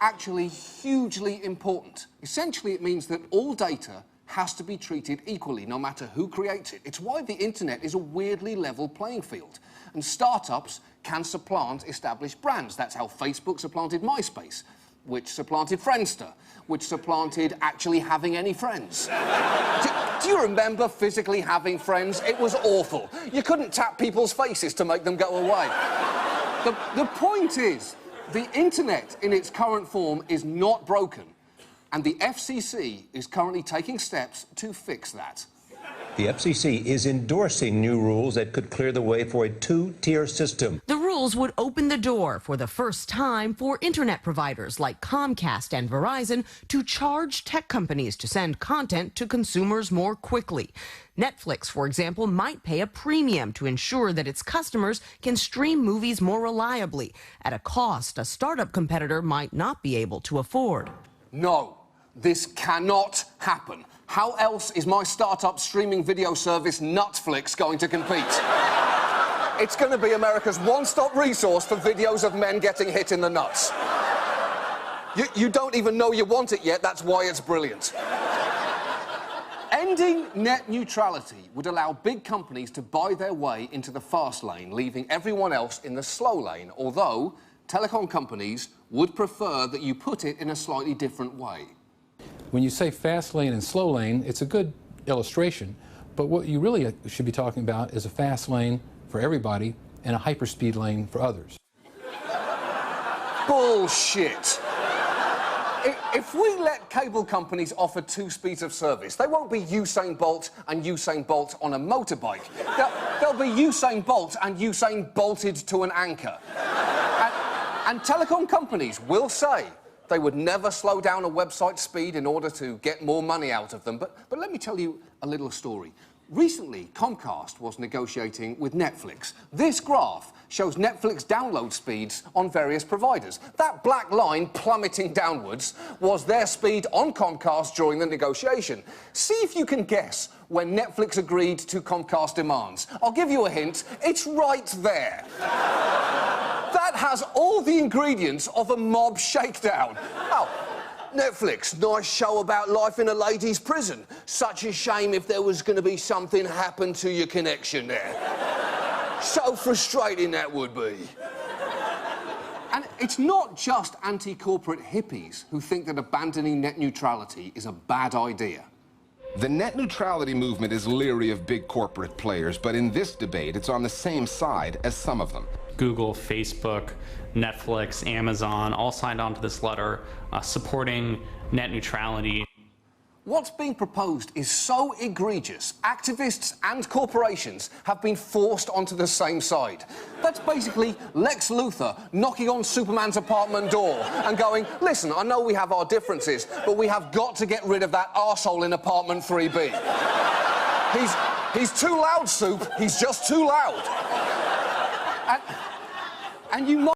actually hugely important. Essentially, it means that all data has to be treated equally, no matter who creates it. It's why the internet is a weirdly level playing field. And startups can supplant established brands. That's how Facebook supplanted MySpace, which supplanted Friendster, which supplanted actually having any friends. Do you remember physically having friends? It was awful. You couldn't tap people's faces to make them go away. The point is, the internet in its current form is not broken, and the FCC is currently taking steps to fix that. The FCC is endorsing new rules that could clear the way for a two-tier system. The rules would open the door for the first time for internet providers like Comcast and Verizon to charge tech companies to send content to consumers more quickly. Netflix, for example, might pay a premium to ensure that its customers can stream movies more reliably at a cost a startup competitor might not be able to afford. No, this cannot happen. How else is my startup streaming video service Netflix going to compete? It's going to be America's one-stop resource for videos of men getting hit in the nuts. You don't even know you want it yet, that's why it's brilliant. Ending net neutrality would allow big companies to buy their way into the fast lane, leaving everyone else in the slow lane, although telecom companies would prefer that you put it in a slightly different way. When you say fast lane and slow lane, it's a good illustration, but what you really should be talking about is a fast lane for everybody and a hyperspeed lane for others. Bullshit. If we let cable companies offer two speeds of service, they won't be Usain Bolt and Usain Bolt on a motorbike. They'll be Usain Bolt and Usain bolted to an anchor. And telecom companies will say they would never slow down a website speed in order to get more money out of them. But let me tell you a little story. Recently, Comcast was negotiating with Netflix. This graph shows Netflix download speeds on various providers. That black line plummeting downwards was their speed on Comcast during the negotiation. See if you can guess when Netflix agreed to Comcast demands. I'll give you a hint. It's right there. That has all the ingredients of a mob shakedown. Oh, Netflix, nice show about life in a ladies' prison. Such a shame if there was going to be something happen to your connection there. So frustrating that would be. And it's not just anti-corporate hippies who think that abandoning net neutrality is a bad idea. The net neutrality movement is leery of big corporate players, but in this debate, it's on the same side as some of them. Google, Facebook, Netflix, Amazon, all signed on to this letter supporting net neutrality. What's being proposed is so egregious, activists and corporations have been forced onto the same side. That's basically Lex Luthor knocking on Superman's apartment door and going, listen, I know we have our differences, but we have got to get rid of that arsehole in apartment 3B. He's too loud, Soup. He's just too loud. And you might